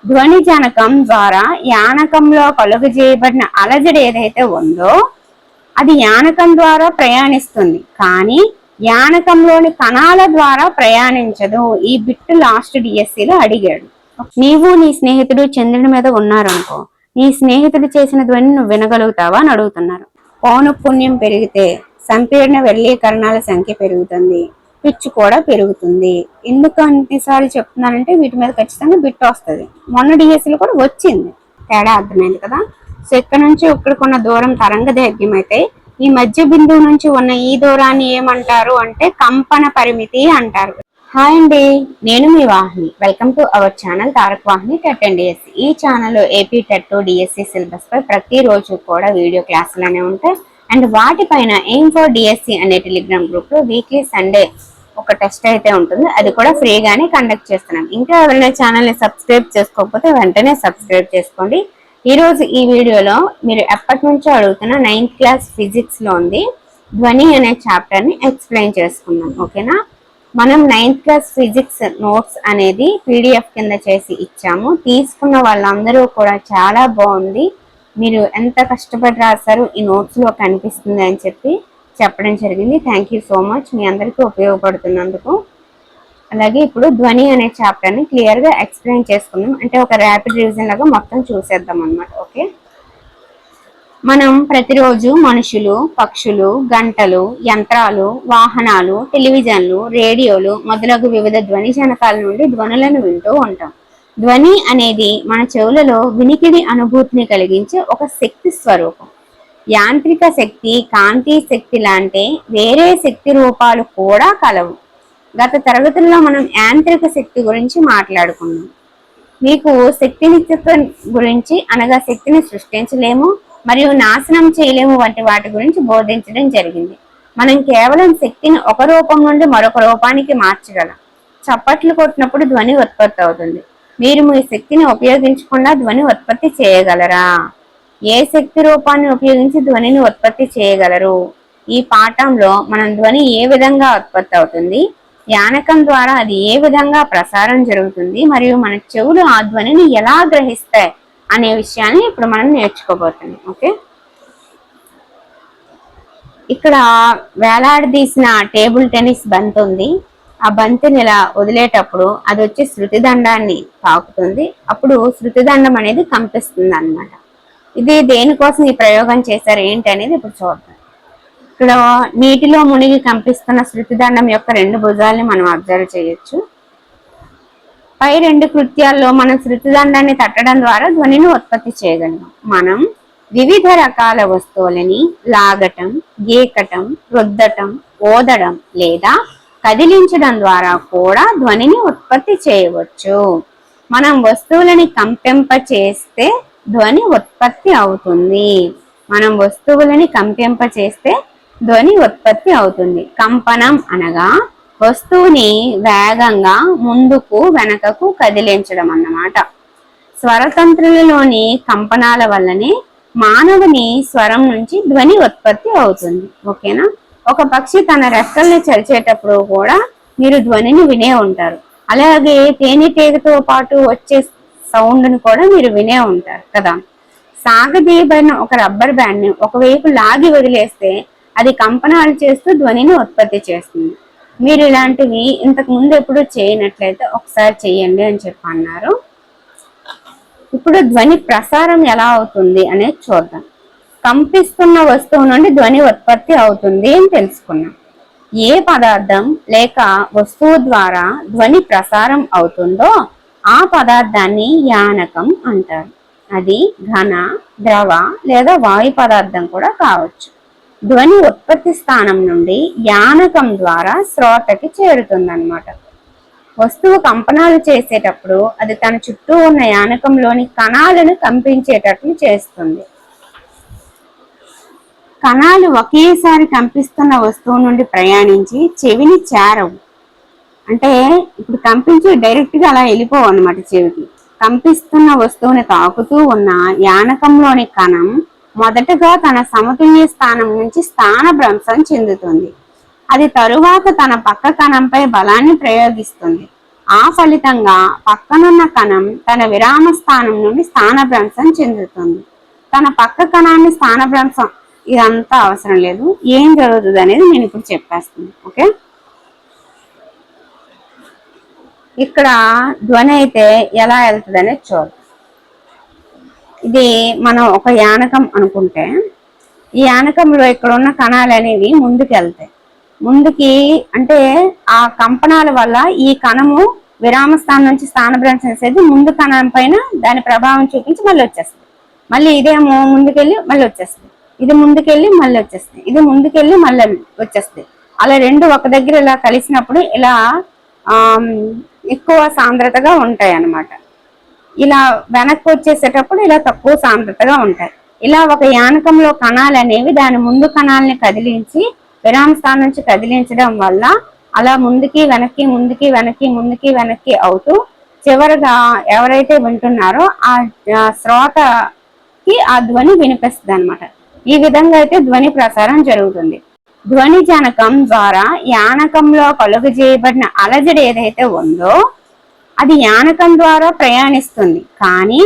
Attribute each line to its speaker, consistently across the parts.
Speaker 1: ధ్వని జనకం ద్వారా యానకంలో కలుగజేయబడిన అలజడి ఏదైతే ఉందో అది యానకం ద్వారా ప్రయాణిస్తుంది, కానీ యానకంలోని కణాల ద్వారా ప్రయాణించదు. ఈ బిట్ లాస్ట్ డిఎస్సిలో అడిగాడు. నీవు నీ స్నేహితుడు చంద్రుడి మీద ఉన్నారనుకో, నీ స్నేహితుడు చేసిన ధ్వని నువ్వు వినగలుగుతావా అని అడుగుతున్నారు. పౌనఃపున్యం పెరిగితే సంపీడన వెళ్లీకరణాల సంఖ్య పెరుగుతుంది, పిచ్ కూడా పెరుగుతుంది. ఎందుకు అన్నిసార్లు చెప్తున్నానంటే వీటి మీద ఖచ్చితంగా బిట్ వస్తుంది. మొన్న డిఎస్సిలో కూడా వచ్చింది. తేడా అర్థమైంది కదా. సో ఇక్కడ నుంచి ఇక్కడికున్న దూరం తరంగ దైర్ఘ్యం అయితే ఈ మధ్య బిందువు నుంచి ఉన్న ఈ దూరాన్ని ఏమంటారు అంటే కంపన పరిమితి అంటారు. హాయ్ అండి, నేను మీ Vahini. Welcome to our channel Tarak Vahini TET and DSC. ఈ ఛానల్లో ఏపీ టెట్ డిఎస్సి సిలబస్ పై ప్రతిరోజు కూడా వీడియో క్లాసులు ఉంటాయి. అండ్ వాటిపైన ఎయిమ్ ఫర్ డిఎస్సి అనే టెలిగ్రామ్ గ్రూప్ లో వీక్లీ సండే ఒక టెస్ట్ అయితే ఉంటుంది. అది కూడా ఫ్రీగానే కండక్ట్ చేస్తున్నాం. ఇంకా ఎవరైనా ఛానల్ ని సబ్స్క్రైబ్ చేసుకోకపోతే వెంటనే సబ్స్క్రైబ్ చేసుకోండి. ఈ రోజు ఈ వీడియోలో మీరు ఎప్పటి నుంచో అడుగుతున్న 9th క్లాస్ ఫిజిక్స్ లో ఉంది ధ్వని అనే చాప్టర్ ని ఎక్స్ప్లెయిన్ చేసుకుందాం. ఓకేనా. మనం 9th క్లాస్ ఫిజిక్స్ నోట్స్ అనేది పీడిఎఫ్ కింద చేసి ఇచ్చాము. తీసుకున్న వాళ్ళందరూ కూడా చాలా బాగుంది, మీరు ఎంత కష్టపడి రాశారు ఈ నోట్స్ లో కనిపిస్తుంది అని చెప్పడం జరిగింది. థ్యాంక్ యూ సో మచ్, మీ అందరికీ ఉపయోగపడుతున్నందుకు. అలాగే ఇప్పుడు ధ్వని అనే చాప్టర్ ని క్లియర్ గా ఎక్స్ప్లెయిన్ చేసుకుందాం. అంటే ఒక ర్యాపిడ్ రివిజన్ లాగా మొత్తం చూసేద్దాం అన్నమాట. ఓకే, మనం ప్రతిరోజు మనుషులు, పక్షులు, గంటలు, యంత్రాలు, వాహనాలు, టెలివిజన్లు, రేడియోలు మొదలగు వివిధ ధ్వని జనకాల నుండి ధ్వనులను వింటూ ఉంటాం. ధ్వని అనేది మన చెవులలో వినికిడి అనుభూతిని కలిగించే ఒక శక్తి స్వరూపం. యాంత్రిక శక్తి, కాంతి శక్తి లాంటి వేరే శక్తి రూపాలు కూడా కలవు. గత తరగతుల్లో మనం యాంత్రిక శక్తి గురించి మాట్లాడుకున్నాం. మీకు శక్తి నిత్యత్వ గురించి అనగా శక్తిని సృష్టించలేము మరియు నాశనం చేయలేము వంటి వాటి గురించి బోధించడం జరిగింది. మనం కేవలం శక్తిని ఒక రూపం నుండి మరొక రూపానికి మార్చగలం. చప్పట్లు కొట్టినప్పుడు ధ్వని ఉత్పత్తి అవుతుంది. మీరు మీ శక్తిని ఉపయోగించకుండా ధ్వని ఉత్పత్తి చేయగలరా? ఏ శక్తి రూపాన్ని ఉపయోగించి ధ్వనిని ఉత్పత్తి చేయగలరు? ఈ పాఠంలో మనం ధ్వని ఏ విధంగా ఉత్పత్తి అవుతుంది, యానకం ద్వారా అది ఏ విధంగా ప్రసారం జరుగుతుంది మరియు మన చెవులు ఆ ధ్వనిని ఎలా గ్రహిస్తాయి అనే విషయాన్ని ఇప్పుడు మనం నేర్చుకోబోతున్నాం. ఓకే, ఇక్కడ వేలాడదీసిన టేబుల్ టెన్నిస్ బంతి ఉంది. ఆ బంతిని ఇలా వదిలేటప్పుడు అది వచ్చి శృతి దండాన్ని తాకుతుంది. అప్పుడు శృతి దండం అనేది కంపిస్తుంది అన్నమాట. ఇది దేనికోసం ఈ ప్రయోగం చేశారు ఏంటి అనేది ఇప్పుడు చూద్దాం. ఇక్కడ నీటిలో మునిగి కంపిస్తున్న శృతిదండం యొక్క 2 భుజాలని మనం అబ్జర్వ్ చేయొచ్చు. పై 2 కృత్యాల్లో మనం శృతిదండాన్ని తట్టడం ద్వారా ధ్వనిని ఉత్పత్తి చేయగలం. మనం వివిధ రకాల వస్తువులని లాగటం, గీకటం, రుద్దటం, ఓదడం లేదా కదిలించడం ద్వారా కూడా ధ్వనిని ఉత్పత్తి చేయవచ్చు. మనం వస్తువులని కంపింప చేస్తే ధ్వని ఉత్పత్తి అవుతుంది. ధ్వని ఉత్పత్తి అవుతుంది. కంపనం అనగా వస్తువుని వేగంగా ముందుకు వెనకకు కదిలించడం అన్నమాట. స్వరతంత్రులలోని కంపనాల వల్లనే మానవుని స్వరం నుంచి ధ్వని ఉత్పత్తి అవుతుంది. ఓకేనా. ఒక పక్షి తన రెక్కల్ని చరిచేటప్పుడు కూడా మీరు ధ్వనిని వినే ఉంటారు. అలాగే తేనెటీగతో పాటు వచ్చే సౌండ్ను కూడా మీరు వినే ఉంటారు కదా. సాగదీయబడిన ఒక రబ్బర్ బ్యాండ్ ని ఒకవైపు లాగి వదిలేస్తే అది కంపనాలు చేస్తూ ధ్వనిని ఉత్పత్తి చేస్తుంది. మీరు ఇలాంటివి ఇంతకు ముందు ఎప్పుడు చేయనట్లయితే ఒకసారి చెయ్యండి అని అన్నారు. ఇప్పుడు ధ్వని ప్రసారం ఎలా అవుతుంది అనేది చూద్దాం. కంపిస్తున్న వస్తువు నుండి ధ్వని ఉత్పత్తి అవుతుంది అని తెలుసుకున్నాం. ఏ పదార్థం లేక వస్తువు ద్వారా ధ్వని ప్రసారం అవుతుందో ఆ పదార్థాన్ని యానకం అంటారు. అది ఘన, ద్రవ లేదా వాయు పదార్థం కూడా కావచ్చు. ధ్వని ఉత్పత్తి స్థానం నుండి యానకం ద్వారా శ్రోతకి చేరుతుందన్నమాట. వస్తువు కంపనాలు చేసేటప్పుడు అది తన చుట్టూ ఉన్న యానకంలోని కణాలను కంపించేటట్లు చేస్తుంది. కణాలు ఒకేసారి కంపిస్తున్న వస్తువు నుండి ప్రయాణించి చెవిని చేరవు. అంటే ఇప్పుడు కంపించి డైరెక్ట్ గా అలా వెళ్ళిపోవు అన్నమాట చెవికి. కంపిస్తున్న వస్తువుని తాకుతూ ఉన్న యానకంలోని కణం మొదటగా తన సమతుల్య స్థానం నుంచి స్థానభ్రంశం చెందుతుంది. అది తరువాత తన పక్క కణంపై బలాన్ని ప్రయోగిస్తుంది. ఆ ఫలితంగా పక్కనున్న కణం తన విరామ స్థానం నుండి స్థానభ్రంశం చెందుతుంది. తన పక్క కణాన్ని స్థానభ్రంశం ఇదంతా అవసరం లేదు, ఏం జరుగుతుంది అనేది నేను ఇప్పుడు చెప్పేస్తాను. ఓకే, ఇక్కడ ధ్వని అయితే ఎలా వెళ్తుంది అనేది చూద్దాం. ఇది మనం ఒక యానకం అనుకుంటే, ఈ యానకంలో ఇక్కడ ఉన్న కణాలు అనేవి ముందుకు వెళ్తాయి. ముందుకి అంటే ఆ కంపనాల వల్ల ఈ కణము విరామ స్థానం నుంచి స్థానభ్రంశం చేసేది ముందు కణం పైన దాని ప్రభావం చూపించి మళ్ళీ వచ్చేస్తుంది. మళ్ళీ ఇదేమో ముందుకెళ్ళి మళ్ళీ వచ్చేస్తుంది, ఇది ముందుకెళ్ళి మళ్ళీ వచ్చేస్తుంది, ఇది ముందుకెళ్ళి మళ్ళీ వచ్చేస్తుంది. అలా రెండు ఒక దగ్గర ఇలా కలిసినప్పుడు ఇలా ఎక్కువ సాంద్రతగా ఉంటాయి అన్నమాట. ఇలా వెనక్కి వచ్చేసేటప్పుడు ఇలా తక్కువ సాంద్రతగా ఉంటాయి. ఇలా ఒక యానకంలో కణాలు అనేవి దాని ముందు కణాలని కదిలించి విరామ స్థానం నుంచి కదిలించడం వల్ల అలా ముందుకి వెనక్కి ముందుకి వెనక్కి ముందుకి వెనక్కి అవుతూ చివరిగా ఎవరైతే వింటున్నారో ఆ శ్రోతకి ఆ ధ్వని వినిపిస్తుంది అనమాట. ఈ విధంగా అయితే ధ్వని ప్రసారం జరుగుతుంది. ధ్వని జనకం ద్వారా యానకంలో కలుగు చేయబడిన అలజడి ఏదైతే ఉందో అది యానకం ద్వారా ప్రయాణిస్తుంది, కానీ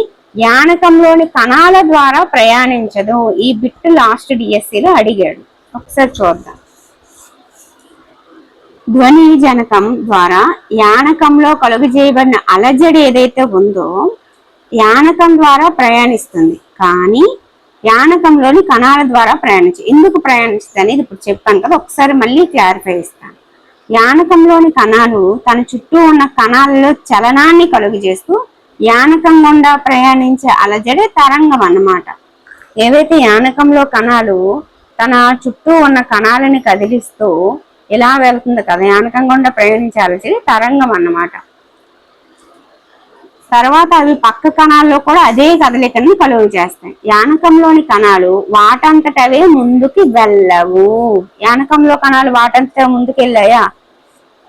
Speaker 1: యానకంలోని కణాల ద్వారా ప్రయాణించదు. ఈ బిట్ లాస్ట్ డిఎస్సిలో అడిగాడు, ఒకసారి చూద్దాం. ధ్వని జనకం ద్వారా యానకంలో కలుగు చేయబడిన అలజడి ఏదైతే ఉందో యానకం ద్వారా ప్రయాణిస్తుంది, కానీ యానకంలోని కణాల ద్వారా ఎందుకు ప్రయాణిస్తుంది అనేది ఇప్పుడు చెప్పాను కదా, ఒకసారి మళ్ళీ క్లారిఫై ఇస్తాను. యానకంలోని కణాలు తన చుట్టూ ఉన్న కణాలలో చలనాన్ని కలుగు చేస్తూ యానకం గుండా ప్రయాణించే అలజడే తరంగం అన్నమాట. ఏవైతే యానకంలో కణాలు తన చుట్టూ ఉన్న కణాలని కదిలిస్తూ ఇలా వెళ్తుంది కదా, యానకం గుండా ప్రయాణించే అలజడి తరంగం అన్నమాట. తర్వాత అవి పక్క కణాల్లో కూడా అదే కదలికని కలుగు చేస్తాయి. యానకంలోని కణాలు వాటంతటవే ముందుకి వెళ్ళవు. యానకంలో కణాలు వాటంతట ముందుకు వెళ్ళాయా,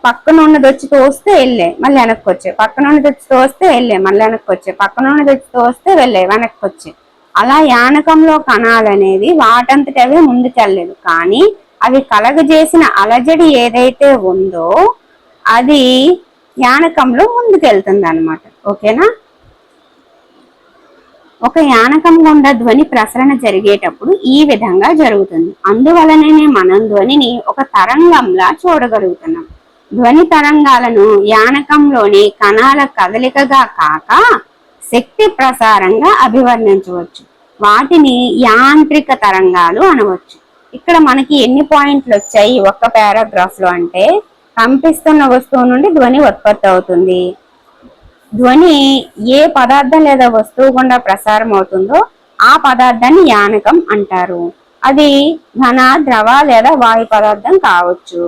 Speaker 1: పక్కన ఉన్నది వచ్చి తోస్తే వెళ్ళాయి మళ్ళీ వెనక్కి వచ్చాయి, పక్కన ఉన్నది వచ్చి తోస్తే వెళ్ళాయి మళ్ళీ వెనక్కి వచ్చాయి, పక్కన ఉన్నది వచ్చి తోస్తే వెళ్ళాయి వెనక్కి వచ్చాయి. అలా యానకంలో కణాలు అనేది వాటంతటవే ముందుకెళ్ళలేదు, కానీ అవి కలగజేసిన అలజడి ఏదైతే ఉందో అది యానకంలో ముందుకెళ్తుంది అన్నమాట. ఓకేనా, ఒక యానకం గుండా ధ్వని ప్రసరణ జరిగేటప్పుడు ఈ విధంగా జరుగుతుంది. అందువలననే మనం ధ్వనిని ఒక తరంగంలా చూడగలుగుతున్నాం. ధ్వని తరంగాలను యానకంలోని కణాల కదలికగా కాక శక్తి ప్రసారంగా అభివర్ణించవచ్చు. వాటిని యాంత్రిక తరంగాలు అనవచ్చు. ఇక్కడ మనకి ఎన్ని పాయింట్లు వచ్చాయి ఒక్క పారాగ్రాఫ్ లో అంటే, కంపిస్తున్న వస్తువు నుండి ధ్వని ఉత్పత్తి అవుతుంది. ధ్వని ఏ పదార్థం లేదా వస్తువు గుండా ప్రసారం అవుతుందో ఆ పదార్థాన్ని యానకం అంటారు. అది ఘన, ద్రవ లేదా వాయు పదార్థం కావచ్చు.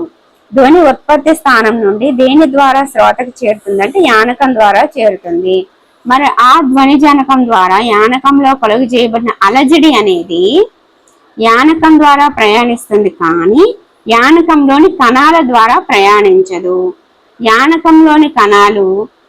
Speaker 1: ధ్వని ఉత్పత్తి స్థానం నుండి దేని ద్వారా శ్రోతకు చేరుతుందంటే యానకం ద్వారా చేరుతుంది. మరి ఆ ధ్వని జనకం ద్వారా యానకంలో కలుగు చేయబడిన అలజడి అనేది యానకం ద్వారా ప్రయాణిస్తుంది, కానీ యానకంలోని కణాల ద్వారా ప్రయాణించదు. యానకంలోని కణాలు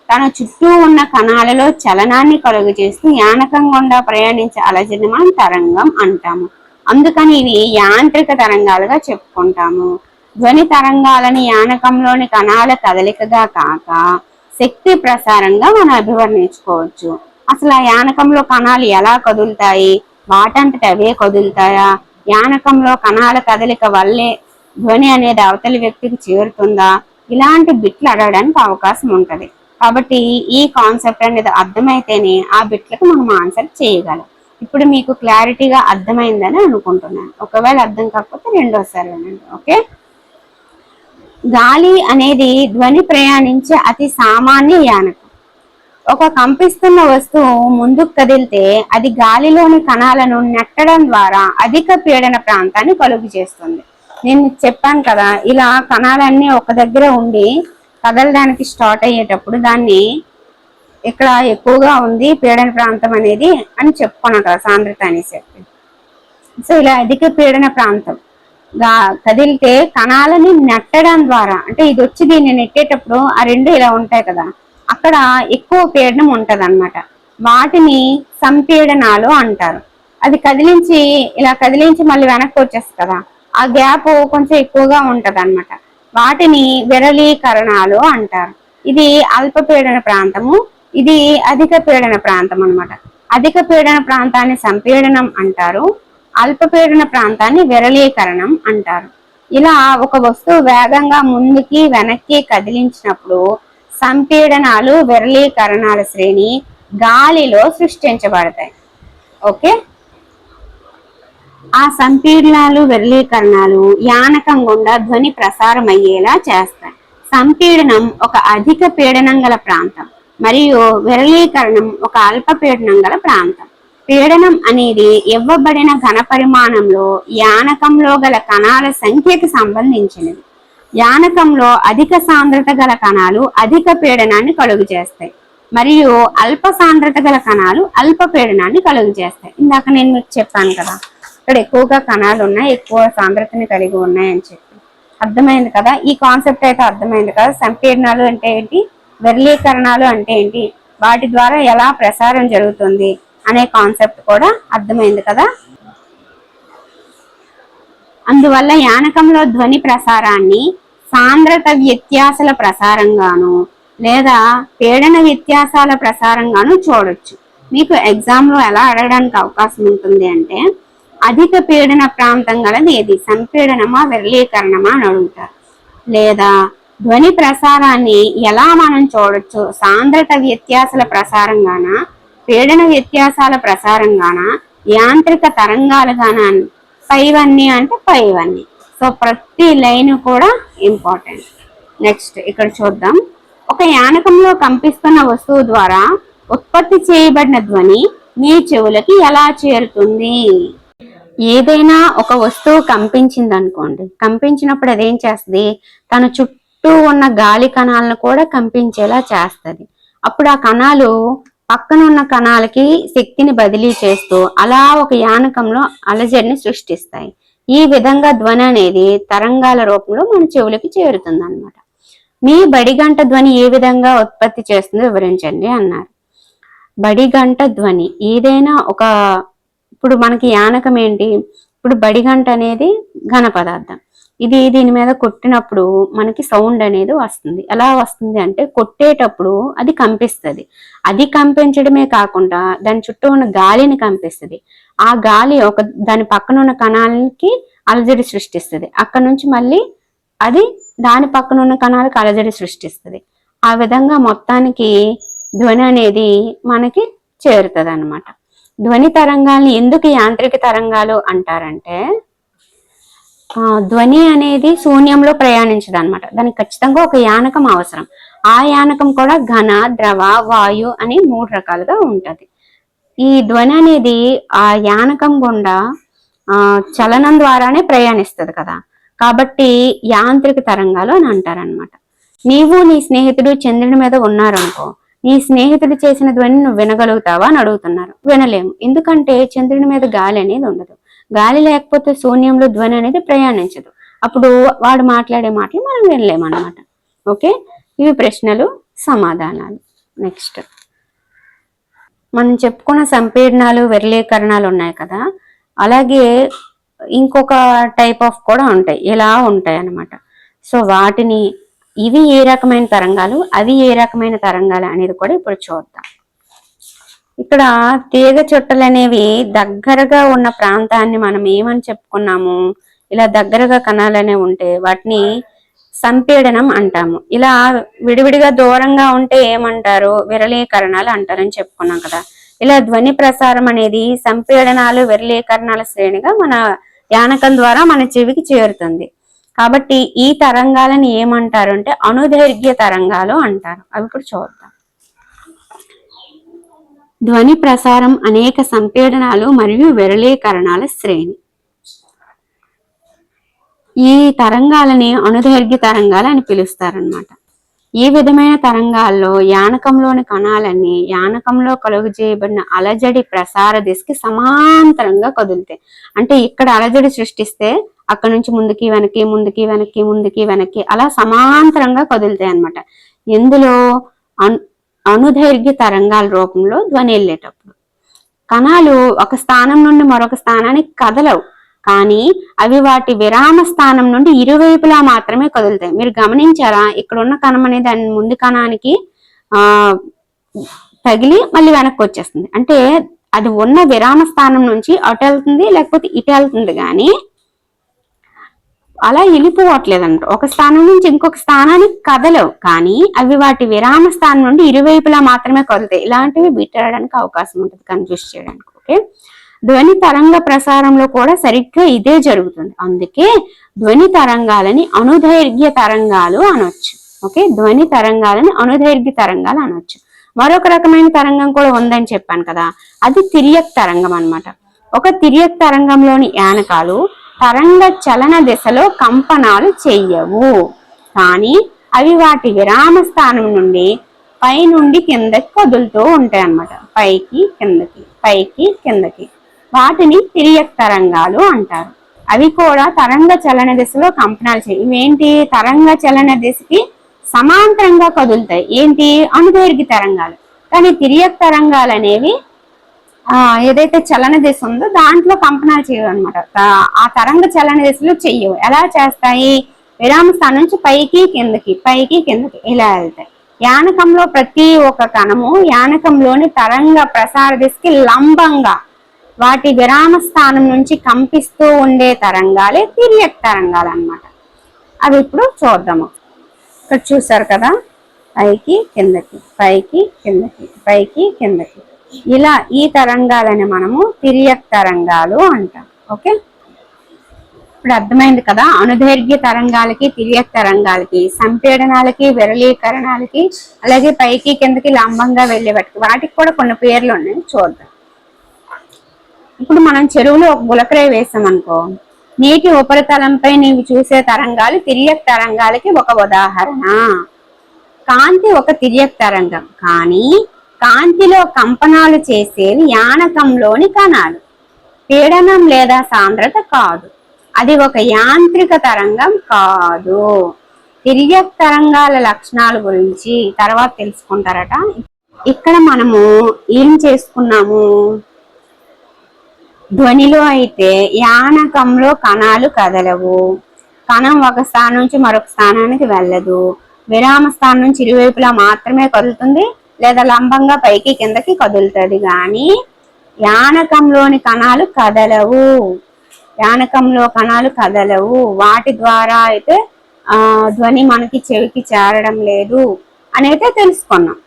Speaker 1: తన చుట్టూ ఉన్న కణాలలో చలనాన్ని కలుగు చేస్తూ యానకం గుండా ప్రయాణించే అలజడిని మనం తరంగం అంటాము. అందుకని ఇవి యాంత్రిక తరంగాలుగా చెప్పుకుంటాము. ధ్వని తరంగాలని యానకంలోని కణాల కదలికగా కాక శక్తి ప్రసారంగా మనం అభివర్ణించుకోవచ్చు. అసలు ఆ యానకంలో కణాలు ఎలా కదులుతాయి, వాటంతట అవే కదులుతాయా, యానకంలో కణాల కదలిక వల్లే ధ్వని అనేది అవతలి వ్యక్తికి చేరుతుందా, ఇలాంటి బిట్లు అడగడానికి అవకాశం ఉంటది. కాబట్టి ఈ కాన్సెప్ట్ అనేది అర్థమైతేనే ఆ బిట్లకు మనం ఆన్సర్ చేయగలం. ఇప్పుడు మీకు క్లారిటీగా అర్థమైందని అనుకుంటున్నాను. ఒకవేళ అర్థం కాకపోతే రెండోసారి వినండి. ఓకే, గాలి అనేది ధ్వని ప్రయాణించే అతి సామాన్య యానకం. ఒక కంపిస్తున్న వస్తువు ముందుకు కదిలితే అది గాలిలోని కణాలను నెట్టడం ద్వారా అధిక పీడన ప్రాంతాన్ని కలుగు చేస్తుంది. నేను చెప్పాను కదా, ఇలా కణాలన్నీ ఒక దగ్గర ఉండి కదలడానికి స్టార్ట్ అయ్యేటప్పుడు దాన్ని ఇక్కడ ఎక్కువగా ఉంది పీడన ప్రాంతం అనేది అని చెప్పుకున్నాం కదా, సాంద్రత అనేసి. సో ఇలా అధిక పీడన ప్రాంతం కదిలితే కణాలని నెట్టడం ద్వారా, అంటే ఇది వచ్చి దీన్ని నెట్టేటప్పుడు ఆ రెండు ఇలా ఉంటాయి కదా, అక్కడ ఎక్కువ పీడనం ఉంటది అన్నమాట. వాటిని సంపీడనాలు అంటారు. అది కదిలించి ఇలా కదిలించి మళ్ళీ వెనక్కి వచ్చేస్తుంది కదా, ఆ గ్యాప్ కొంచెం ఎక్కువగా ఉంటది అన్నమాట. వాటిని విరళీకరణాలు అంటారు. ఇది అల్పపీడన ప్రాంతము, ఇది అధిక పీడన ప్రాంతం అన్నమాట. అధిక పీడన ప్రాంతాన్ని సంపీడనం అంటారు, అల్పపీడన ప్రాంతాన్ని విరళీకరణం అంటారు. ఇలా ఒక వస్తువు వేగంగా ముందుకి వెనక్కి కదిలించినప్పుడు సంపీడనాలు విరళీకరణాల శ్రేణి గాలిలో సృష్టించబడతాయి. ఓకే, ఆ సంపీడనాలు విరళీకరణాలు యానకం గుండా ధ్వని ప్రసారం అయ్యేలా చేస్తాయి. సంపీడనం ఒక అధిక పీడనం గల ప్రాంతం మరియు విరళీకరణం ఒక అల్ప పీడనం గల ప్రాంతం. పీడనం అనేది ఇవ్వబడిన ఘన పరిమాణంలో యానకంలో గల కణాల సంఖ్యకి సంబంధించినది. యానకంలో అధిక సాంద్రత గల కణాలు అధిక పీడనాన్ని కలుగు చేస్తాయి మరియు అల్ప సాంద్రత గల కణాలు అల్ప పీడనాన్ని కలుగు చేస్తాయి. ఇందాక నేను మీకు చెప్పాను కదా, ఇక్కడ ఎక్కువగా కణాలు ఉన్నాయి, ఎక్కువ సాంద్రతని కలిగి ఉన్నాయి అని చెప్పి. అర్థమైంది కదా, ఈ కాన్సెప్ట్ అయితే అర్థమైంది కదా. సంపీడనాలు అంటే ఏంటి, విరళీకరణాలు అంటే ఏంటి, వాటి ద్వారా ఎలా ప్రసారం జరుగుతుంది అనే కాన్సెప్ట్ కూడా అర్థమైంది కదా. అందువల్ల యానకంలో ధ్వని ప్రసారాన్ని సాంద్రత వ్యత్యాసాల ప్రసారంగాను లేదా పీడన వ్యత్యాసాల ప్రసారంగాను చూడొచ్చు. మీకు ఎగ్జామ్లో ఎలా అడగడానికి అవకాశం ఉంటుంది అంటే, అధిక పీడన ప్రాంతం గలది ఏది, సంపీడనమా విరళీకరణమా అని అడుగుతారు. లేదా ధ్వని ప్రసారాన్ని ఎలా మనం చూడొచ్చు, సాంద్రత వ్యత్యాసాల ప్రసారంగాన, పీడన వ్యత్యాసాల ప్రసారంగాన, యాంత్రిక తరంగాలుగాన, పైవన్నీ అంటే పైవన్నీ. సో ప్రతి లైన్ కూడా ఇంపార్టెంట్. నెక్స్ట్ ఇక్కడ చూద్దాం. ఒక యానకంలో కంపిస్తున్న వస్తువు ద్వారా ఉత్పత్తి చేయబడిన ధ్వని మీ చెవులకి ఎలా చేరుతుంది? ఏదైనా ఒక వస్తువు కంపించింది అనుకోండి, కంపించినప్పుడు అదేం చేస్తుంది, తన చుట్టూ ఉన్న గాలి కణాలను కూడా కంపించేలా చేస్తుంది. అప్పుడు ఆ కణాలు పక్కన ఉన్న కణాలకి శక్తిని బదిలీ చేస్తూ అలా ఒక యానకంలో అలజడిని సృష్టిస్తాయి. ఈ విధంగా ధ్వని అనేది తరంగాల రూపంలో మన చెవులకి చేరుతుంది అన్నమాట. మీ బడిగంట ధ్వని ఏ విధంగా ఉత్పత్తి చేస్తుందో వివరించండి అన్నారు. బడిగంట ధ్వని ఏదైనా ఒక, ఇప్పుడు మనకి యానకం ఏంటి, ఇప్పుడు బడిగంట అనేది ఘన పదార్థం, ఇది దీని మీద కొట్టినప్పుడు మనకి సౌండ్ అనేది వస్తుంది. ఎలా వస్తుంది అంటే, కొట్టేటప్పుడు అది కంపిస్తుంది. అది కంపించడమే కాకుండా దాని చుట్టూ ఉన్న గాలిని కంపిస్తుంది. ఆ గాలి దాని పక్కన ఉన్న కణాలకి అలజడి సృష్టిస్తుంది. అక్కడ నుంచి మళ్ళీ అది దాని పక్కన ఉన్న కణాలకు అలజడి సృష్టిస్తుంది. ఆ విధంగా మొత్తానికి ధ్వని అనేది మనకి చేరుతుంది అన్నమాట. ధ్వని తరంగాల్ని ఎందుకు యాంత్రిక తరంగాలు అంటారంటే, ధ్వని అనేది శూన్యంలో ప్రయాణించదు అనమాట. దానికి ఖచ్చితంగా ఒక యానకం అవసరం. ఆ యానకం కూడా ఘన, ద్రవ, వాయు అని 3 రకాలుగా ఉంటది. ఈ ధ్వని అనేది ఆ యానకం గుండా చలనం ద్వారానే ప్రయాణిస్తుంది కదా, కాబట్టి యాంత్రిక తరంగాలు అని అంటారనమాట. నీవు నీ స్నేహితుడు చంద్రుడి మీద ఉన్నారనుకో, నీ స్నేహితుడు చేసిన ధ్వని నువ్వు వినగలుగుతావా అని అడుగుతున్నారు. వినలేము, ఎందుకంటే చంద్రుడి మీద గాలి అనేది ఉండదు. గాలి లేకపోతే శూన్యంలో ధ్వని అనేది ప్రయాణించదు. అప్పుడు వాడు మాట్లాడే మాటలు మనం వినలేము అన్నమాట. ఓకే, ఇవి ప్రశ్నలు, సమాధానాలు. నెక్స్ట్ మనం చెప్పుకున్న సంపీడనాలు, విరళీకరణాలు ఉన్నాయి కదా, అలాగే ఇంకొక టైప్ ఆఫ్ కూడా ఉంటాయి, ఇలా ఉంటాయి అన్నమాట. సో వాటిని, ఇవి ఏ రకమైన తరంగాలు, అవి ఏ రకమైన తరంగాలు అనేది కూడా ఇప్పుడు చూద్దాం. ఇక్కడ తీగ చుట్టలు అనేవి దగ్గరగా ఉన్న ప్రాంతాన్ని మనం ఏమని చెప్పుకున్నాము, ఇలా దగ్గరగా కణాలు అనేవి ఉంటే వాటిని సంపీడనం అంటాము. ఇలా విడివిడిగా దూరంగా ఉంటే ఏమంటారు, విరళీకరణాలు అంటారని చెప్పుకున్నాం కదా. ఇలా ధ్వని ప్రసారం అనేది సంపీడనాలు, విరళీకరణాల శ్రేణిగా మన యానకం ద్వారా మన చెవికి చేరుతుంది. కాబట్టి ఈ తరంగాలను ఏమంటారు అంటే అణుదైర్ఘ్య తరంగాలు అంటారు. అవి ఇప్పుడు చూద్దాం. ధ్వని ప్రసారం అనేక సంపీడనాలు మరియు విరళీకరణాల శ్రేణి. ఈ తరంగాలని అణుదైర్ఘ్య తరంగాలు అని పిలుస్తారనమాట. ఈ విధమైన తరంగాల్లో యానకంలోని కణాలన్నీ యానకంలో కలుగు చేయబడిన అలజడి ప్రసార దిశకి సమాంతరంగా కదులుతాయి. అంటే ఇక్కడ అలజడి సృష్టిస్తే అక్కడ నుంచి ముందుకి వెనక్కి, ముందుకి వెనక్కి, ముందుకి వెనక్కి అలా సమాంతరంగా కదులుతాయి అన్నమాట. ఇందులో అణుదైర్ఘ్య తరంగాల రూపంలో ధ్వని వెళ్ళేటప్పుడు కణాలు ఒక స్థానం నుండి మరొక స్థానానికి కదలవు. కానీ అవి వాటి విరామ స్థానం నుండి ఇరువైపులా మాత్రమే కదులుతాయి. మీరు గమనించారా, ఇక్కడ ఉన్న కణం అనేది దాని ముందు కణానికి తగిలి మళ్ళీ వెనక్కి వచ్చేస్తుంది. అంటే అది ఉన్న విరామ స్థానం నుంచి అటు వెళ్తుంది, లేకపోతే ఇటు వెళ్తుంది, కానీ అలా వెళ్ళిపోవట్లేదు అన్నమాట. ఒక స్థానం నుంచి ఇంకొక స్థానానికి కదలవు, కానీ అవి వాటి విరామ స్థానం నుండి ఇరువైపులా మాత్రమే కదులుతాయి. ఇలాంటివి బిట్టడానికి అవకాశం ఉంటుంది, కన్ఫ్యూజ్ చేయడానికి. ఓకే, ధ్వని తరంగ ప్రసారంలో కూడా సరిగ్గా ఇదే జరుగుతుంది. అందుకే ధ్వని తరంగాలని అనుదైర్ఘ్య తరంగాలు అనొచ్చు. ఓకే, ధ్వని తరంగాలని అనుదైర్ఘ్య తరంగాలు అనొచ్చు. మరొక రకమైన తరంగం కూడా ఉందని చెప్పాను కదా, అది తిర్యక్ తరంగం అన్నమాట. ఒక తిర్యక్ తరంగంలోని యానకాలు తరంగ చలన దిశలో కంపనాలు చెయ్యవు, కానీ అవి వాటి విరామ స్థానం నుండి పై నుండి కిందకి కదులుతూ ఉంటాయి అన్నమాట. పైకి కిందకి, పైకి కిందకి. వాటిని తిర్యక్ తరంగాలు అంటారు. అవి కూడా తరంగ చలన దిశలో కంపనాలు చేయవు. ఇవేంటి, తరంగ చలన దిశకి సమాంతరంగా కదులుతాయి. ఏంటి, అనుదైర్ఘ్య తరంగాలు. కానీ తిర్యక్ తరంగాలు అనేవి ఏదైతే చలన దిశ ఉందో దాంట్లో కంపనాలు చేయవు అనమాట. ఆ తరంగ చలన దిశలో చెయ్యవు. ఎలా చేస్తాయి, విరామ స్థానం నుంచి పైకి కిందకి, పైకి కిందకి ఇలా వెళ్తాయి. యానకంలో ప్రతి ఒక్క కణము యానకంలోని తరంగ ప్రసార దిశకి లంబంగా వాటి విరామ స్థానం నుంచి కంపిస్తూ ఉండే తరంగాలే తిర్యక్ తరంగాలు అన్నమాట. అవి ఇప్పుడు చూద్దాము. ఇక్కడ చూసారు కదా, పైకి కిందకి, పైకి కిందకి, పైకి కిందకి, ఇలా ఈ తరంగాలని మనము తిర్యక్ తరంగాలు అంటాం. ఓకే, ఇప్పుడు అర్థమైంది కదా, అనుదైర్ఘ్య తరంగాలకి తిర్యక్ తరంగాలకి, సంపీడనాలకి విరళీకరణాలకి, అలాగే పైకి కిందకి లంబంగా వెళ్ళే వాటికి కూడా కొన్ని పేర్లు ఉన్నాయి, చూద్దాం. ఇప్పుడు మనం చెరువులో ఒక గులకరాయి వేసాం అనుకో, నీటి ఉపరితలంపై నీవు చూసే తరంగాలు తిర్యక్ తరంగాలకి ఒక ఉదాహరణ. కాంతి ఒక తిర్యక్ తరంగం, కానీ కాంతిలో కంపనాలు చేసేవి యానకంలోని కణాలు. పీడనం లేదా సాంద్రత కాదు, అది ఒక యాంత్రిక తరంగం కాదు. తిర్యక్ తరంగాల లక్షణాల గురించి తర్వాత తెలుసుకుంటారట. ఇక్కడ మనము ఏం చేసుకున్నాము, ధ్వనిలో అయితే యానకంలో కణాలు కదలవు, కణం ఒక స్థానం నుంచి మరొక స్థానానికి వెళ్ళదు, విరామ స్థానం నుంచి ఇరువైపులా మాత్రమే కదులుతుంది, లేదా లంబంగా పైకి కిందకి కదులుతుంది. కానీ యానకంలోని కణాలు కదలవు, యానకంలో కణాలు కదలవు. వాటి ద్వారా అయితే ధ్వని మనకి చెవికి చేరడం లేదు అనేది తెలుసుకున్నాం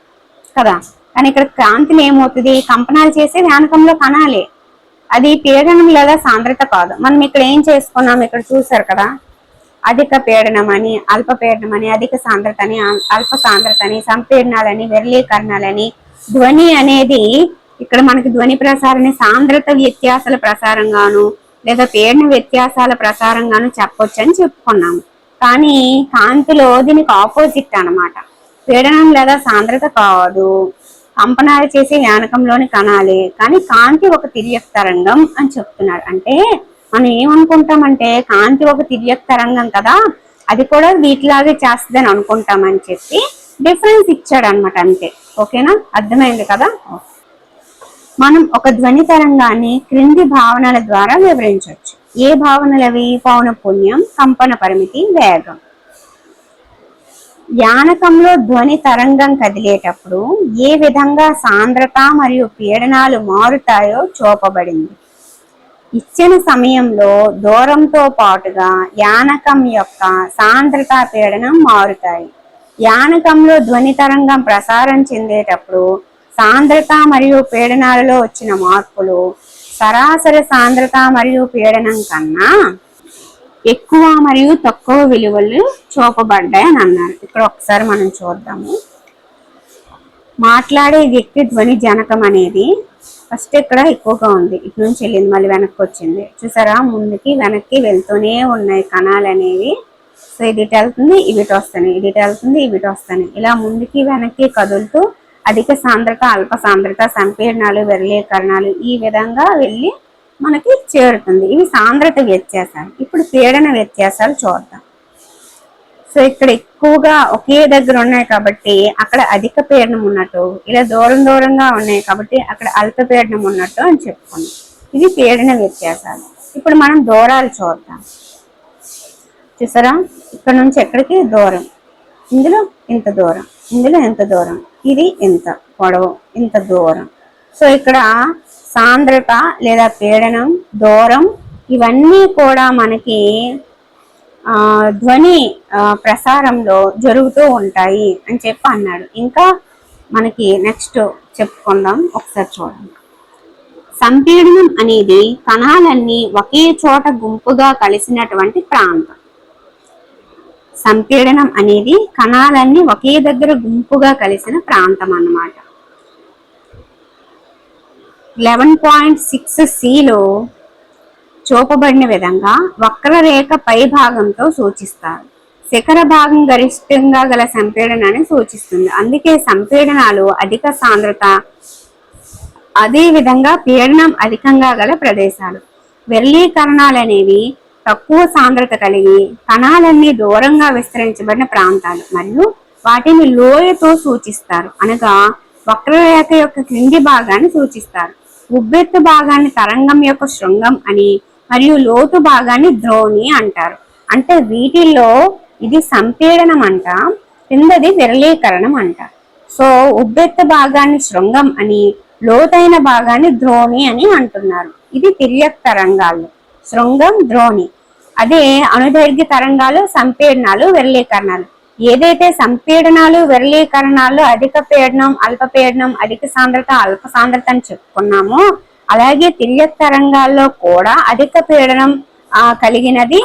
Speaker 1: కదా. కానీ ఇక్కడ కాంతిని ఏమవుతుంది, కంపనాలు చేసే యానకంలో కణాలే, అది పీడనం లేదా సాంద్రత కాదు. మనం ఇక్కడ ఏం చేసుకున్నాం, ఇక్కడ చూసారు కదా, అధిక పీడనం అని, అల్ప పీడనం అని, అధిక సాంద్రత అని, అల్ప సాంద్రత అని, సంపీడనాలని, విరళీకరణాలని. ధ్వని అనేది ఇక్కడ మనకి ధ్వని ప్రసారాన్ని సాంద్రత వ్యత్యాసాల ప్రసారంగాను లేదా పీడన వ్యత్యాసాల ప్రసారంగాను చెప్పొచ్చు అని చెప్పుకున్నాము. కానీ కాంతిలో దీనికి ఆపోజిట్ అన్నమాట. పీడనం లేదా సాంద్రత కాదు, కంపనాలు చేసే యానకంలోని కణాలే, కానీ కాంతి ఒక తిర్యక్ తరంగం అని చెప్తున్నారు. అంటే మనం ఏమనుకుంటామంటే కాంతి ఒక తిర్యక్ తరంగం కదా, అది కూడా వీటిలాగే చేస్తుంది అని అనుకుంటామని చెప్పి డిఫరెన్స్ ఇచ్చాడు అనమాట, అంతే. ఓకేనా, అర్థమైంది కదా. మనం ఒక ధ్వని తరంగాన్ని క్రింది భావనల ద్వారా వివరించవచ్చు. ఏ భావనలు అవి, పౌనఃపున్యం, కంపన పరిమితి, వేగం. యానకంలో ధ్వని తరంగం కదిలేటప్పుడు ఏ విధంగా సాంద్రత మరియు పీడనాలు మారుతాయో చూపబడింది. ఇచ్చిన సమయంలో దూరంతో పాటుగా యానకం యొక్క సాంద్రత, పీడనం మారుతాయి. యానకంలో ధ్వని తరంగం ప్రసారం చెందేటప్పుడు సాంద్రత మరియు పీడనాలలో వచ్చిన మార్పులు సరాసరి సాంద్రత మరియు పీడనం కన్నా ఎక్కువ మరియు తక్కువ విలువలు చూపబడ్డాయి అని అన్నారు. ఇక్కడ ఒకసారి మనం చూద్దాము. మాట్లాడే వ్యక్తి ధ్వని జనకం అనేది ఫస్ట్ ఇక్కడ ఎక్కువగా ఉంది, ఇటు నుంచి వెళ్ళింది, మళ్ళీ వెనక్కి వచ్చింది. చూసారా, ముందుకి వెనక్కి వెళ్తూనే ఉన్నాయి కణాలు అనేవి. సో ఇది ఇటు వెళ్తుంది, ఇవి ఇటు వస్తాయి, ఇది ఇటు వెళ్తుంది, ఇవి ఇటు వస్తాయి. ఇలా ముందుకి వెనక్కి కదులుతూ అధిక సాంద్రత, అల్ప సాంద్రత, సంపీడనాలు, విరళీకరణాలు ఈ విధంగా వెళ్ళి మనకి చేరుతుంది. ఇవి సాంద్రత వ్యత్యాసాలు. ఇప్పుడు పీడన వ్యత్యాసాలు చూద్దాం. సో ఇక్కడ ఎక్కువగా ఒకే దగ్గర ఉన్నాయి కాబట్టి అక్కడ అధిక పీడనం ఉన్నట్టు, ఇలా దూరం దూరంగా ఉన్నాయి కాబట్టి అక్కడ అల్ప పీడనం ఉన్నట్టు అని చెప్పుకున్నాం. ఇది పీడన వ్యత్యాసాలు. ఇప్పుడు మనం దూరాలు చూద్దాం. చూసారా, ఇక్కడ నుంచి ఎక్కడికి దూరం, ఇందులో ఇంత దూరం, ఇందులో ఎంత దూరం, ఇది ఇంత పొడవు, ఇంత దూరం. సో ఇక్కడ సాంద్రత లేదా పీడనం, దూరం ఇవన్నీ కూడా మనకి ధ్వని ప్రసారంలో జరుగుతూ ఉంటాయి అని చెప్పి అన్నాడు. ఇంకా మనకి నెక్స్ట్ చెప్పుకుందాం, ఒకసారి చూడండి. సంపీడనం అనేది కణాలన్నీ ఒకే చోట గుంపుగా కలిసినటువంటి ప్రాంతం. సంపీడనం అనేది కణాలన్నీ ఒకే దగ్గర గుంపుగా కలిసిన ప్రాంతం అన్నమాట. 11.6Cలో చూపబడిన విధంగా వక్రరేఖ పై భాగంతో సూచిస్తారు. శిఖర భాగం గరిష్టంగా గల సంపీడనాన్ని సూచిస్తుంది. అందుకే సంపీడనాలు అధిక సాంద్రత, అదే విధంగా పీడనం అధికంగా గల ప్రదేశాలు. విరళీకరణాలు అనేవి తక్కువ సాంద్రత కలిగి కణాలన్నీ దూరంగా విస్తరించబడిన ప్రాంతాలు మరియు వాటిని లోయతో సూచిస్తారు. అనగా వక్రరేఖ యొక్క క్రింది భాగాన్ని సూచిస్తారు. ఉబ్బెత్తు భాగాన్ని తరంగం యొక్క శృంగం అని మరియు లోతు భాగాన్ని ద్రోణి అంటారు. అంటే వీటిల్లో ఇది సంపీడనం అంట, కిందది విరళీకరణం అంట. సో ఉబ్బెత్తు భాగాన్ని శృంగం అని, లోతైన భాగాన్ని ద్రోణి అని అంటున్నారు. ఇది తిర్యక్ తరంగాలు, శృంగం, ద్రోణి. అదే అణుదైర్ఘ్య తరంగాలు సంపీడనాలు, విరళీకరణాలు. ఏదైతే సంపీడనాలు, విరళీకరణాలు అధిక పీడనం, అల్ప పీడనం, అధిక సాంద్రత, అల్ప సాంద్రత అని చెప్పుకున్నామో, అలాగే తిర్యక్ తరంగాల్లో కూడా అధిక పీడనం కలిగినది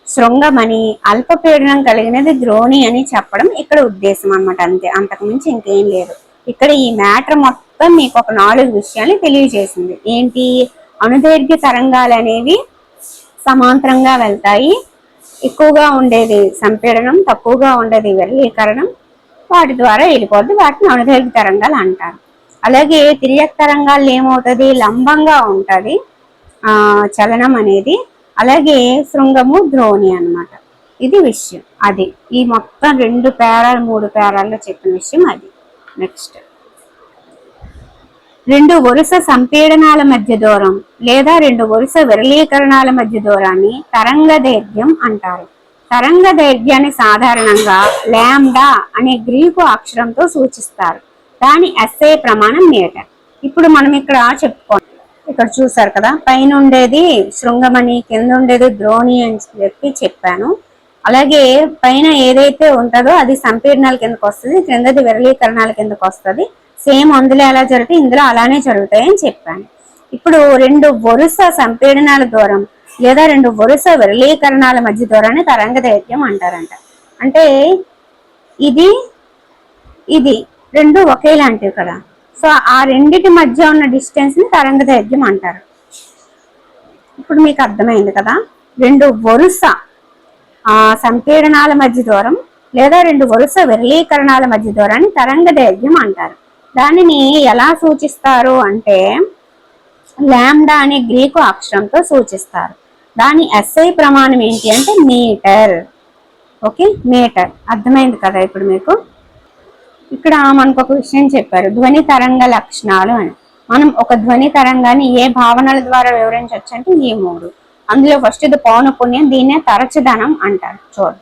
Speaker 1: శృంగమని, అల్ప పీడనం కలిగినది ద్రోణి అని చెప్పడం ఇక్కడ ఉద్దేశం అన్నమాట. అంతే, అంతకుమించి ఇంకేం లేదు. ఇక్కడ ఈ మ్యాటర్ మొత్తం మీకు ఒక 4 విషయాలు తెలియజేసింది. ఏంటి? అణుదైర్ఘ్య తరంగాలు అనేవి సమాంతరంగా వెళ్తాయి. ఎక్కువగా ఉండేది సంపీడనం, తక్కువగా ఉండేది విరళీకరణం. వాటి ద్వారా వెళ్ళిపోద్ది, వాటిని అణుదైర్ఘ్య తరంగాలు అంటారు. అలాగే తిర్యక్ తరంగాలు ఏమవుతుంది? లంబంగా ఉంటుంది చలనం అనేది. అలాగే శృంగము, ద్రోణి అన్నమాట. ఇది విషయం. అది ఈ మొత్తం 2 పేరాలు 3 పేరాల్లో చెప్పిన విషయం అది. నెక్స్ట్, 2 వరుస సంపీడనాల మధ్య దూరం లేదా 2 వరుస విరళీకరణాల మధ్య దూరాన్ని తరంగ దైర్ఘ్యం అంటారు. తరంగ దైర్ఘ్యాన్ని సాధారణంగా లాంబ్డా అనే గ్రీకు అక్షరంతో సూచిస్తారు. దాని SI ప్రమాణం మీటర్. ఇప్పుడు మనం ఇక్కడ చెప్పుకోండి. ఇక్కడ చూసారు కదా, పైన ఉండేది శృంగమని, కింద ఉండేది ద్రోణి అని చెప్పాను. అలాగే పైన ఏదైతే ఉంటుందో అది సంపీడనాల కిందకు వస్తుంది, కిందది విరళీకరణాల కిందకు వస్తుంది. సేమ్ అందులో ఎలా జరుగుతాయి, ఇందులో అలానే జరుగుతాయి అని చెప్పాను. ఇప్పుడు 2 వరుస సంపీడనాల దూరం లేదా 2 వరుస విరళీకరణాల మధ్య దూరాన్ని తరంగ దైర్ఘ్యం అంటారంట. అంటే ఇది 2 ఒకేలాంటివి కదా. సో ఆ రెండిటి మధ్య ఉన్న డిస్టెన్స్ ని తరంగ దైర్ఘ్యం అంటారు. ఇప్పుడు మీకు అర్థమైంది కదా. 2 వరుస సంపీడనాల మధ్య దూరం లేదా 2 వరుస విరళీకరణాల మధ్య దూరాన్ని తరంగ దైర్ఘ్యం అంటారు. దానిని ఎలా సూచిస్తారు అంటే లాంబ్డా అనే గ్రీకు అక్షరంతో సూచిస్తారు. దాని SI ప్రమాణం ఏంటి అంటే మీటర్. Okay, metre. అర్థమైంది కదా ఇప్పుడు మీకు. ఇక్కడ మనకు ఒక విషయం చెప్పారు, ధ్వని తరంగ లక్షణాలు అని. మనం ఒక ధ్వని తరంగాన్ని ఏ భావనల ద్వారా వివరించవచ్చు అంటే ఈ 3. అందులో ఫస్ట్ ఇది పౌనఃపున్యం, దీన్నే తరచుదనం అంటారు. చూడండి,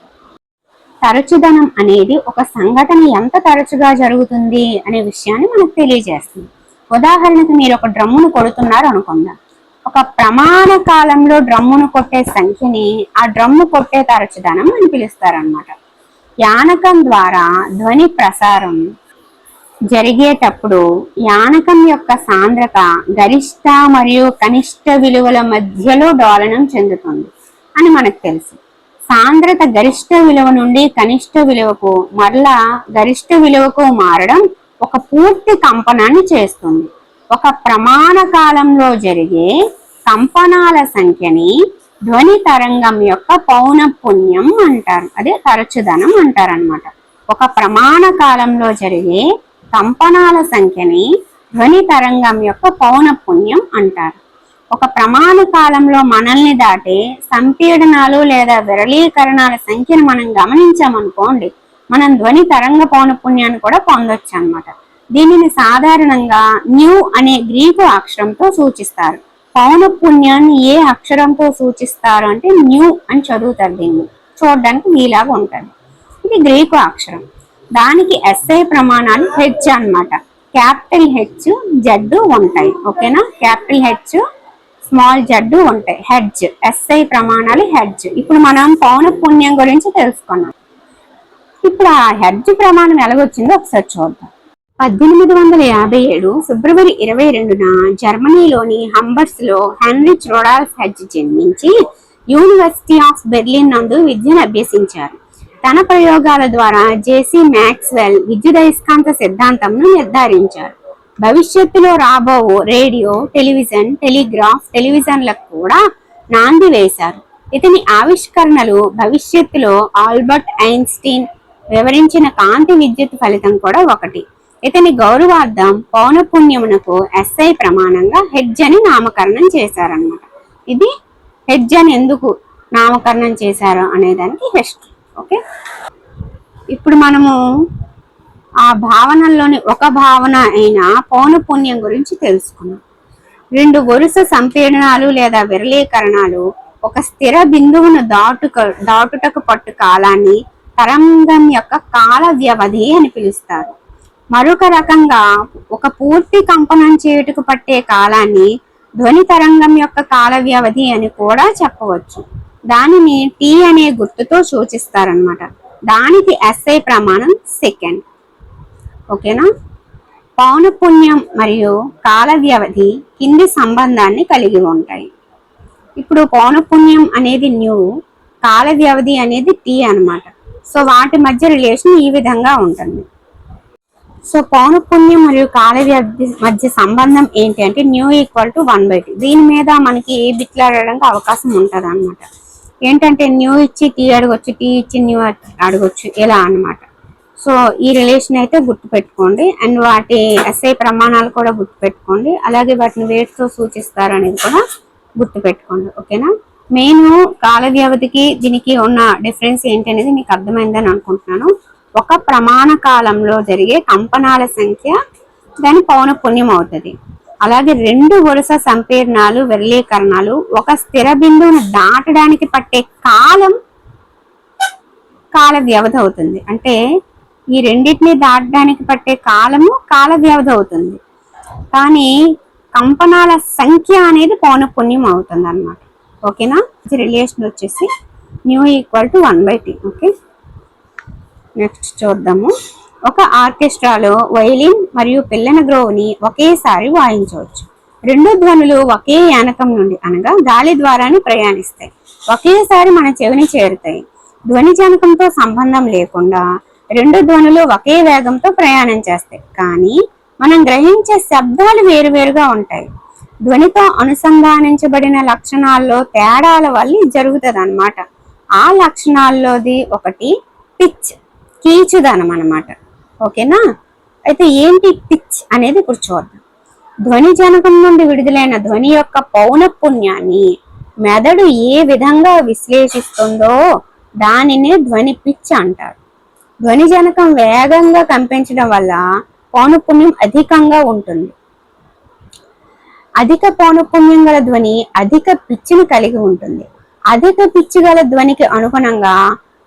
Speaker 1: తరచుదనం అనేది ఒక సంఘటన ఎంత తరచుగా జరుగుతుంది అనే విషయాన్ని మనకు తెలియజేస్తుంది. ఉదాహరణకు మీరు ఒక డ్రమ్మును కొడుతున్నారు అనుకుందాం. ఒక ప్రమాణ కాలంలో డ్రమ్మును కొట్టే సంఖ్యని ఆ డ్రమ్ము కొట్టే తరచుదనం అని పిలుస్తారనమాట. యానకం ద్వారా ధ్వని ప్రసారం జరిగేటప్పుడు యానకం యొక్క సాంద్రత గరిష్ట మరియు కనిష్ట విలువల మధ్యలో డోలనం చెందుతుంది అని మనకు తెలుసు. సాంద్రత గరిష్ట విలువ నుండి కనిష్ట విలువకు మరలా గరిష్ట విలువకు మారడం ఒక పూర్తి కంపనాన్ని చేస్తుంది. ఒక ప్రమాణ కాలంలో జరిగే కంపనాల సంఖ్యని ధ్వని తరంగం యొక్క పౌనఃపున్యం అంటారు. అదే తరచుదనం అంటారనమాట. ఒక ప్రమాణ కాలంలో జరిగే కంపనాల సంఖ్యని ధ్వని తరంగం యొక్క పౌనఃపున్యం అంటారు. ఒక ప్రమాణ కాలంలో మనల్ని దాటే సంపీడనాలు లేదా విరళీకరణాల సంఖ్యను మనం గమనించామనుకోండి, మనం ధ్వని తరంగ పౌనఃపున్యాన్ని కూడా పొందొచ్చు అనమాట. దీనిని సాధారణంగా న్యూ అనే గ్రీకు అక్షరంతో సూచిస్తారు. పౌనఃపున్యాన్ని ఏ అక్షరంతో సూచిస్తారు అంటే న్యూ అని చదువుతారు. దీన్ని చూడడానికి మీలాగా ఉంటుంది. ఇది గ్రీకు అక్షరం. దానికి ఎస్ఐ ప్రమాణాలు హెచ్ అన్నమాట. క్యాపిటల్ హెచ్ జెడ్ ఉంటాయి. ఓకేనా, క్యాపిటల్ హెచ్ స్మాల్ జెడ్ ఉంటాయి. హెడ్జ్ ఎస్ఐ ప్రమాణాలు హెడ్జ్. ఇప్పుడు మనం పౌనఃపున్యం గురించి తెలుసుకున్నాం. ఇప్పుడు ఆ హెడ్జ్ ప్రమాణం ఎలాగొచ్చిందో ఒకసారి చూద్దాం. 1857 ఫిబ్రవరి 22న జర్మనీలోని హంబర్స్ లో హెన్రిచ్ రొడాల్ఫ్ హెడ్జ్ జన్మించి యూనివర్సిటీ ఆఫ్ బెర్లిన్ నందు విద్యను అభ్యసించారు. తన ప్రయోగాల ద్వారా జేసీ మ్యాక్స్వెల్ విద్యుదయస్కాంత సిద్ధాంతంను నిర్ధారించారు. భవిష్యత్తులో రాబో రేడియో, టెలివిజన్, టెలిగ్రాఫ్, టెలివిజన్లకు కూడా నాంది వేశారు. ఇతని ఆవిష్కరణలు భవిష్యత్తులో ఆల్బర్ట్ ఐన్స్టీన్ వివరించిన కాంతి విద్యుత్ ఫలితం కూడా ఒకటి. ఇతని గౌరవార్థం పౌనఃపున్యమునకు ఎస్ఐ ప్రమాణంగా హెడ్జ్ అని నామకరణం చేశారన్నమాట. ఇది హెడ్జ్ అని ఎందుకు నామకరణం చేశారు అనేదానికి హిస్టరీ. ఓకే, ఇప్పుడు మనము ఆ భావనల్లోని ఒక భావన అయిన పౌనఃపున్యం గురించి తెలుసుకున్నాం. రెండు వరుస సంపీడనాలు లేదా విరళీకరణాలు ఒక స్థిర బిందువును దాటుటకు పట్టు కాలాన్ని తరంగం యొక్క కాల వ్యవధి అని పిలుస్తారు. మరొక రకంగా ఒక పూర్తి కంపనం చేయుటకు పట్టే కాలాన్ని ధ్వని తరంగం యొక్క కాల వ్యవధి అని కూడా చెప్పవచ్చు. దానిని టీ అనే గుర్తుతో సూచిస్తారనమాట. దానికి ఎస్ఐ ప్రమాణం సెకండ్. ఓకేనా, పౌనఃపున్యం మరియు కాల వ్యవధి కింది సంబంధాన్ని కలిగి ఉంటాయి. ఇప్పుడు పౌనఃపున్యం అనేది న్యూ, కాల వ్యవధి అనేది టీ అన్నమాట. సో వాటి మధ్య రిలేషన్ ఈ విధంగా ఉంటుంది. సో పౌనఃపున్యం మరియు కాల వ్యవధి మధ్య సంబంధం ఏంటి అంటే న్యూ ఈక్వల్ టు 1/t. దీని మీద మనకి బిట్లు అడగడానికి అవకాశం ఉంటుంది అనమాట. ఏంటంటే న్యూ ఇచ్చి టీ అడగొచ్చు, టీ ఇచ్చి న్యూ అడగొచ్చు, ఇలా అన్నమాట. సో ఈ రిలేషన్ అయితే గుర్తుపెట్టుకోండి. అండ్ వాటి ఎస్ఐ ప్రమాణాలు కూడా గుర్తుపెట్టుకోండి. అలాగే వాటిని వేటితో సూచిస్తారు అనేది కూడా గుర్తుపెట్టుకోండి. ఓకేనా, మెయిన్ కాల వ్యవధికి దీనికి ఉన్న డిఫరెన్స్ ఏంటి అనేది మీకు అర్థమైందని అనుకుంటున్నాను. ఒక ప్రమాణ కాలంలో జరిగే కంపనాల సంఖ్య దాని పౌనఃపున్యం అవుతుంది. అలాగే రెండు వరుస సంపీడనాలు, విరళీకరణాలు ఒక స్థిర బిందువును దాటడానికి పట్టే కాలం కాల వ్యవధి అవుతుంది. అంటే ఈ రెండింటిని దాటడానికి పట్టే కాలము కాల వ్యవధి అవుతుంది. కానీ కంపనాల సంఖ్య అనేది పౌనఃపున్యం అవుతుంది అన్నమాట. ఓకేనా, రిలేషన్ వచ్చేసి new equal to 1/t. Okay, next చూద్దాము. ఒక ఆర్కెస్ట్రాలో వైలిన్ మరియు పిల్లన గ్రోవ్ని ఒకేసారి వాయించవచ్చు. రెండు ధ్వనులు ఒకే యానకం నుండి అనగా గాలి ద్వారానే ప్రయాణిస్తాయి. ఒకేసారి మన చెవిని చేరుతాయి. ధ్వని జనకంతో సంబంధం లేకుండా రెండు ధ్వనులు ఒకే వేగంతో ప్రయాణం చేస్తాయి. కానీ మనం గ్రహించే శబ్దాలు వేరువేరుగా ఉంటాయి. ధ్వనితో అనుసంధానించబడిన లక్షణాల్లో తేడాల వల్ల జరుగుతుంది అన్నమాట. ఆ లక్షణాల్లోది ఒకటి పిచ్, కీచుదనం అన్నమాట. ఓకేనా, అయితే ఏంటి పిచ్ అనేది ఇప్పుడు చూద్దాం. ధ్వని జనకం నుండి విడుదలైన ధ్వని యొక్క పౌనఃపున్యాన్ని మెదడు ఏ విధంగా విశ్లేషిస్తుందో దానినే ధ్వని పిచ్ అంటారు. ధ్వని జనకం వేగంగా కంపించడం వల్ల పౌనఃపున్యం అధికంగా ఉంటుంది. అధిక పౌనఃపున్యం గల ధ్వని అధిక పిచ్చిని కలిగి ఉంటుంది. అధిక పిచ్చి గల ధ్వనికి అనుగుణంగా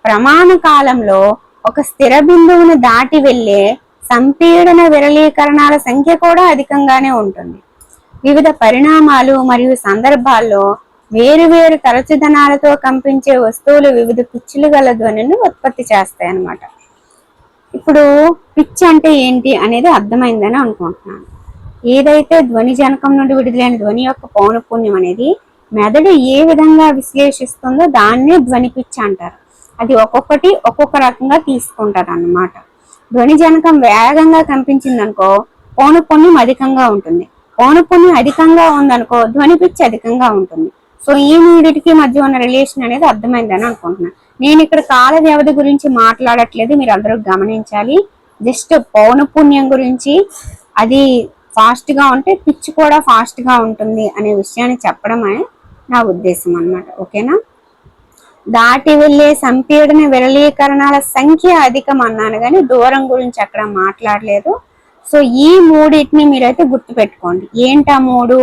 Speaker 1: ప్రమాణ కాలంలో ఒక స్థిర బిందువును దాటి వెళ్లే సంపీడన విరళీకరణాల సంఖ్య కూడా అధికంగానే ఉంటుంది. వివిధ పరిణామాలు మరియు సందర్భాల్లో వేరువేరు తరచుదనాలతో కంపించే వస్తువులు వివిధ పిచ్చులు గల ధ్వనిని ఉత్పత్తి చేస్తాయి అన్నమాట. ఇప్పుడు పిచ్ అంటే ఏంటి అనేది అర్థమైందని అనుకుంటున్నాను. ఏదైతే ధ్వని జనకం నుండి విడుదలైన ధ్వని యొక్క పౌనఃపున్యం అనేది మెదడు ఏ విధంగా విశ్లేషిస్తుందో దాన్నే ధ్వని పిచ్ అంటారు. అది ఒక్కొక్కటి ఒక్కొక్క రకంగా తీసుకుంటారు అన్నమాట. ధ్వని జనకం వేగంగా కంపించింది అనుకో పౌనఃపున్యం అధికంగా ఉంటుంది. పౌనఃపున్యం అధికంగా ఉందనుకో ధ్వని పిచ్ అధికంగా ఉంటుంది. సో ఈ మూడింటికి మధ్య ఉన్న రిలేషన్ అనేది అర్థమైందని అనుకుంటున్నాను. నేను ఇక్కడ కాల వ్యవధి గురించి మాట్లాడట్లేదు, మీరు అందరూ గమనించాలి. జస్ట్ పౌనఃపున్యం గురించి, అది ఫాస్ట్ గా ఉంటే పిచ్ కూడా ఫాస్ట్ గా ఉంటుంది అనే విషయాన్ని చెప్పడం నా ఉద్దేశం అన్నమాట. ఓకేనా, దాటి వెళ్లే సంపీడన విరళీకరణాల సంఖ్య అధికం అన్నాను కానీ దూరం గురించి అక్కడ మాట్లాడలేదు. సో ఈ మూడింటిని మీరైతే గుర్తుపెట్టుకోండి. ఏంటా మూడు?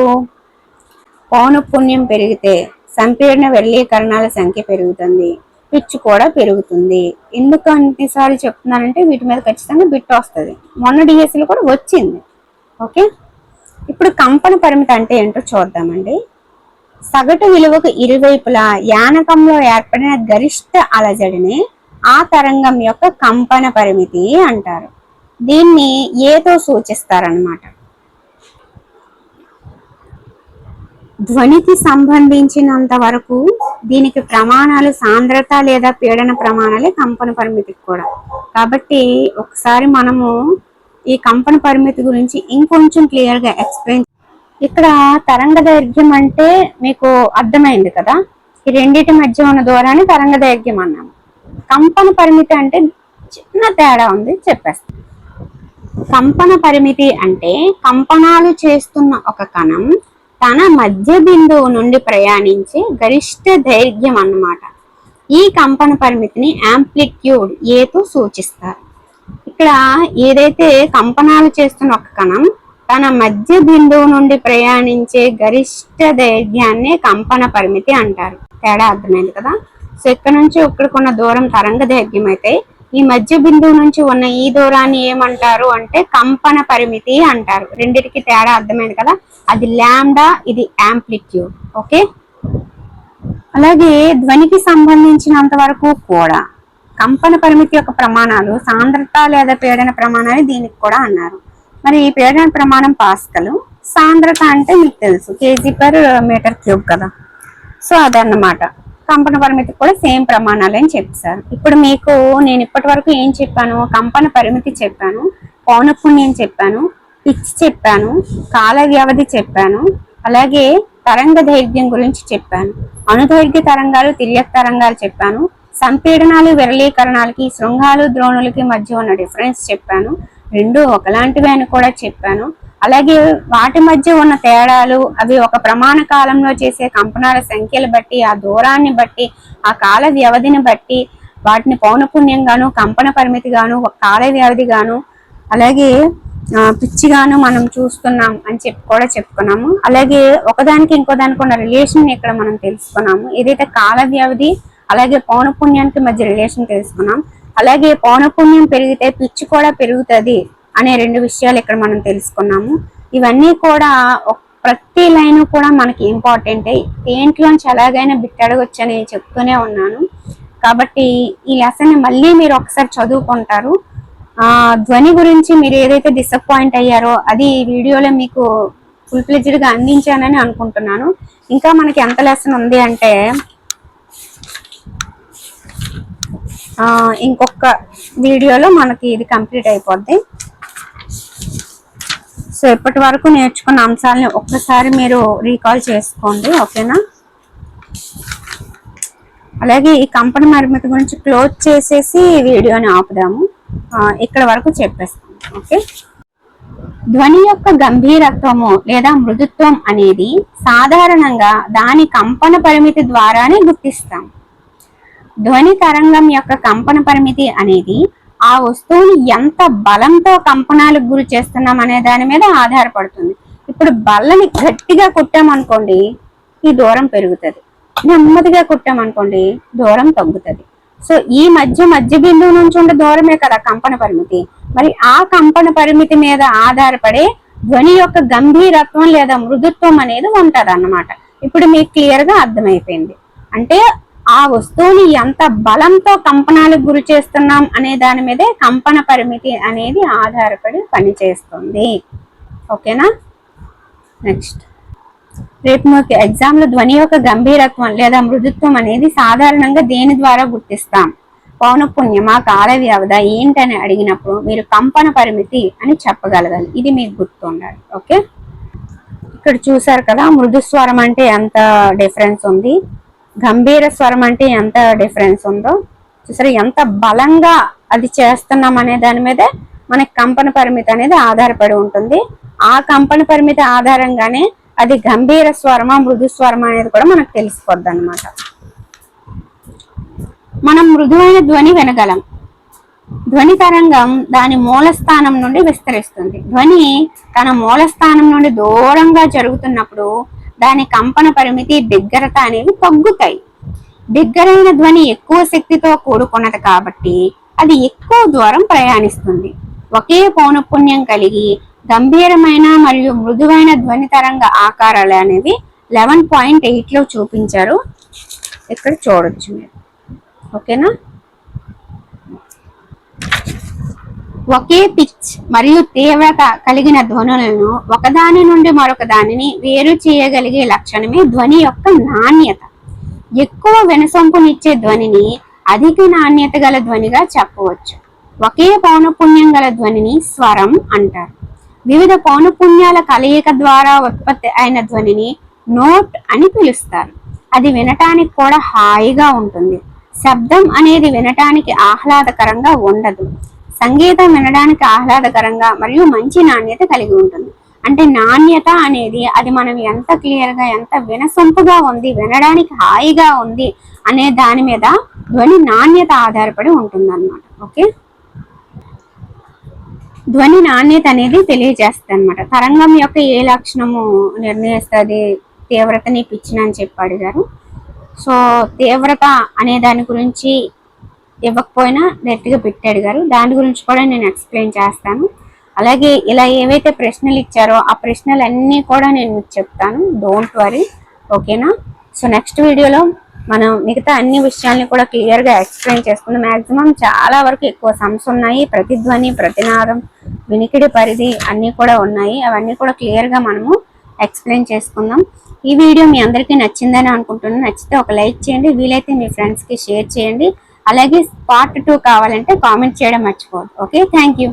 Speaker 1: పౌనఃపున్యం పెరిగితే సంపీడన వెర్లీకరణాల సంఖ్య పెరుగుతుంది, పిచ్ కూడా పెరుగుతుంది. ఎందుకు అన్నిసార్లు చెప్తున్నానంటే వీటి మీద ఖచ్చితంగా బిట్ వస్తుంది. మొన్న డిఎస్సిలో కూడా వచ్చింది. ఓకే, ఇప్పుడు కంపన పరిమితి అంటే ఏంటో చూద్దామండి. సగటు విలువకు ఇరువైపులా యానకంలో ఏర్పడిన గరిష్ట అలజడిని ఆ తరంగం యొక్క కంపన పరిమితి అంటారు. దీన్ని ఏతో సూచిస్తారన్నమాట. ధ్వనికి సంబంధించినంత వరకు దీనికి ప్రమాణాలు సాంద్రత లేదా పీడన ప్రమాణాలే కంపన పరిమితికి కూడా. కాబట్టి ఒకసారి మనము ఈ కంపన పరిమితి గురించి ఇంకొంచెం క్లియర్గా ఎక్స్ప్లెయిన్. ఇక్కడ తరంగ దైర్ఘ్యం అంటే మీకు అర్థమైంది కదా, ఈ రెండింటి మధ్య ఉన్న దూరాన్ని తరంగ దైర్ఘ్యం అన్నాము. కంపన పరిమితి అంటే చిన్న తేడా ఉంది, చెప్పేస్తాం. కంపన పరిమితి అంటే కంపనాలు చేస్తున్న ఒక కణం తన మధ్య బిందువు నుండి ప్రయాణించే గరిష్ట దైర్ఘ్యం అన్నమాట. ఈ కంపన పరిమితిని యాంప్లిట్యూడ్ ఏతో సూచిస్తారు. ఇక్కడ ఏదైతే కంపనాలు చేస్తున్న ఒక కణం తన మధ్య బిందువు నుండి ప్రయాణించే గరిష్ట దైర్ఘ్యాన్ని కంపన పరిమితి అంటారు. తేడా అర్థమైంది కదా. సో ఇక్కడ నుంచి ఇక్కడికున్న దూరం తరంగ దైర్ఘ్యం అయితే ఈ మధ్య బిందువు నుంచి ఉన్న ఈ దూరాన్ని ఏమంటారు అంటే కంపన పరిమితి అంటారు. రెండిటికి తేడా అర్థమైంది కదా. అది లాంబ్డా, ఇది యాంప్లిట్యూడ్. ఓకే, అలాగే ధ్వనికి సంబంధించినంత వరకు కూడా కంపన పరిమితి యొక్క ప్రమాణాలు సాంద్రత లేదా పీడన ప్రమాణాలు దీనికి కూడా అన్నారు. మరి ఈ పీడన ప్రమాణం పాస్కల్, సాంద్రత అంటే మీకు తెలుసు kg/m³ కదా. సో అదన్నమాట. కంపన పరిమితి కూడా సేమ్ ప్రమాణాలు అని చెప్పారు. ఇప్పుడు మీకు నేను ఇప్పటి వరకు ఏం చెప్పాను? కంపన పరిమితి చెప్పాను, పౌనఃపున్యం చెప్పాను, పిచ్ చెప్పాను, కాల వ్యవధి చెప్పాను, అలాగే తరంగ దైర్ఘ్యం గురించి చెప్పాను, అణుదైర్ఘ్య తరంగాలు, తిర్యక్ తరంగాలు చెప్పాను, సంపీడనాలు విరళీకరణాలకి శృంగాలు ద్రోణులకి మధ్య ఉన్న డిఫరెన్స్ చెప్పాను, రెండు ఒకలాంటివి అని కూడా చెప్పాను. అలాగే వాటి మధ్య ఉన్న తేడాలు, అవి ఒక ప్రమాణ కాలంలో చేసే కంపనాల సంఖ్యలు బట్టి, ఆ దూరాన్ని బట్టి, ఆ కాల వ్యవధిని బట్టి వాటిని పౌనఃపున్యం గాను, కంపన పరిమితి గాను, కాల వ్యవధి గాను, అలాగే పిచ్చిగాను మనం చూస్తున్నాం అని కూడా చెప్పుకున్నాము. అలాగే ఒకదానికి ఇంకో దానికి ఉన్న రిలేషన్ ఇక్కడ మనం తెలుసుకున్నాము. ఏదైతే కాల వ్యవధి అలాగే పౌనఃపున్యానికి మధ్య రిలేషన్ తెలుసుకున్నాం. అలాగే పౌనఃపున్యం పెరిగితే పిచ్చి కూడా పెరుగుతుంది అనే రెండు విషయాలు ఇక్కడ మనం తెలుసుకున్నాము. ఇవన్నీ కూడా ప్రతి లైన్ కూడా మనకి ఇంపార్టెంటే. దేంట్లోంచి ఎలాగైనా బిట్ అడగొచ్చు అని చెప్తూనే ఉన్నాను. కాబట్టి ఈ లెసన్ మళ్ళీ మీరు ఒకసారి చదువుకుంటారు. ధ్వని గురించి మీరు ఏదైతే డిసప్పాయింట్ అయ్యారో అది వీడియోలో మీకు ఫుల్ ఫ్లెడ్జ్డ్ గా అందించానని అనుకుంటున్నాను. ఇంకా మనకి ఎంత లెసన్ ఉంది అంటే ఇంకొక వీడియోలో మనకి ఇది కంప్లీట్ అయిపోద్ది. సో ఇప్పటి వరకు నేర్చుకున్న అంశాలని ఒక్కసారి మీరు రీకాల్ చేసుకోండి, ఓకేనా. అలాగే ఈ కంపన పరిమితి గురించి క్లోజ్ చేసేసి వీడియోని ఆపుదాము. ఇక్కడ వరకు చెప్పేస్తాం. ఓకే, ధ్వని యొక్క గంభీరత్వము లేదా మృదుత్వం అనేది సాధారణంగా దాని కంపన పరిమితి ద్వారానే గుర్తిస్తాం. ధ్వని తరంగం యొక్క కంపన పరిమితి అనేది ఆ వస్తువుని ఎంత బలంతో కంపనాలకు గురి చేస్తున్నాం అనే దాని మీద ఆధారపడుతుంది. ఇప్పుడు బల్లని గట్టిగా కుట్టామనుకోండి ఈ దూరం పెరుగుతుంది, నెమ్మదిగా కుట్టామనుకోండి దూరం తగ్గుతుంది. సో ఈ మధ్య బిందువు నుంచి ఉండే దూరమే కదా కంపన పరిమితి. మరి ఆ కంపన పరిమితి మీద ఆధారపడే ధ్వని యొక్క గంభీరత్వం లేదా మృదుత్వం అనేది ఉంటది అన్నమాట. ఇప్పుడు మీకు క్లియర్ గా అర్థమైపోయింది. అంటే ఆ వస్తువుని ఎంత బలంతో కంపనాలకు గురి చేస్తున్నాం అనే దాని మీదే కంపన పరిమితి అనేది ఆధారపడి పనిచేస్తుంది. ఓకేనా. నెక్స్ట్, రేపు మీకు ఎగ్జామ్ లో ధ్వని యొక్క గంభీరత్వం లేదా మృదుత్వం అనేది సాధారణంగా దేని ద్వారా గుర్తిస్తాం? పౌనఃపున్యమా, కాల వ్యవధి ఏంటని అడిగినప్పుడు మీరు కంపన పరిమితి అని చెప్పగలగాలి. ఇది మీకు గుర్తుండాలి. ఓకే, ఇక్కడ చూసారు కదా మృదు స్వరం అంటే ఎంత డిఫరెన్స్ ఉంది, గంభీర స్వరం అంటే ఎంత డిఫరెన్స్ ఉందో చూసారు. ఎంత బలంగా అది చేస్తున్నాం అనే దాని మీదే మనకి కంపన పరిమితి అనేది ఆధారపడి ఉంటుంది. ఆ కంపన పరిమితి ఆధారంగానే అది గంభీర స్వరమా మృదు స్వరమా అనేది కూడా మనకు తెలిసిపోద్ది అన్నమాట. మనం మృదువైన ధ్వని వినగలం. ధ్వని తరంగం దాని మూల స్థానం నుండి విస్తరిస్తుంది. ధ్వని తన మూల స్థానం నుండి దూరంగా జరుగుతున్నప్పుడు దాని కంపన పరిమితి, బిగ్గరత అనేవి తగ్గుతాయి. బిగ్గరైన ధ్వని ఎక్కువ శక్తితో కూడుకున్నది కాబట్టి అది ఎక్కువ దూరం ప్రయాణిస్తుంది. ఒకే పౌనఃపున్యం కలిగి గంభీరమైన మరియు మృదువైన ధ్వని తరంగ ఆకారాలు అనేవి 11.8 లో చూపించారు, ఇక్కడ చూడొచ్చు మీరు. ఓకేనా? ఒకే పిచ్ మరియు తీవ్రత కలిగిన ధ్వనులను ఒకదాని నుండి మరొక దానిని వేరు చేయగలిగే లక్షణమే ధ్వని యొక్క నాణ్యత. ఎక్కువ వినసొంపునిచ్చే ధ్వనిని అధిక నాణ్యత గల ధ్వనిగా చెప్పవచ్చు. ఒకే పౌనఃపున్యం గల ధ్వనిని స్వరం అంటారు. వివిధ పౌనఃపున్యాల కలయిక ద్వారా ఉత్పత్తి అయిన ధ్వనిని నోట్ అని పిలుస్తారు. అది వినటానికి కూడా హాయిగా ఉంటుంది. శబ్దం అనేది వినటానికి ఆహ్లాదకరంగా ఉండదు. సంగీతం వినడానికి ఆహ్లాదకరంగా మరియు మంచి నాణ్యత కలిగి ఉంటుంది. అంటే నాణ్యత అనేది అది మనం ఎంత క్లియర్గా, ఎంత వినసొంపుగా ఉంది, వినడానికి హాయిగా ఉంది అనే దాని మీద ధ్వని నాణ్యత ఆధారపడి ఉంటుంది అన్నమాట. ఓకే, ధ్వని నాణ్యత అనేది తెలియజేస్తుంది అనమాట. తరంగం యొక్క ఏ లక్షణము నిర్ణయిస్తుంది తీవ్రతని, పిచ్చిని అని చెప్పి అడిగారు. సో తీవ్రత అనే దాని గురించి ఇవ్వకపోయినా డైరెక్ట్గా పెట్టి అడిగారు. దాని గురించి కూడా నేను ఎక్స్ప్లెయిన్ చేస్తాను. అలాగే ఇలా ఏవైతే ప్రశ్నలు ఇచ్చారో ఆ ప్రశ్నలన్నీ కూడా నేను మీకు చెప్తాను, డోంట్ వరీ. ఓకేనా? సో నెక్స్ట్ వీడియోలో మనం మిగతా అన్ని విషయాల్ని కూడా క్లియర్గా ఎక్స్ప్లెయిన్ చేసుకుందాం. మ్యాక్సిమం చాలా వరకు ఎక్కువ సమ్స్ ఉన్నాయి. ప్రతిధ్వని, ప్రతినాదం, వినికిడి పరిధి అన్నీ కూడా ఉన్నాయి. అవన్నీ కూడా క్లియర్గా మనము ఎక్స్ప్లెయిన్ చేసుకుందాం. ఈ వీడియో మీ అందరికీ నచ్చిందని అనుకుంటున్నాను. నచ్చితే ఒక లైక్ చేయండి, వీలైతే మీ ఫ్రెండ్స్కి షేర్ చేయండి. అలాగే పార్ట్ 2 కావాలంటే కామెంట్ చేయడం మర్చిపోవద్దు. Okay, thank you.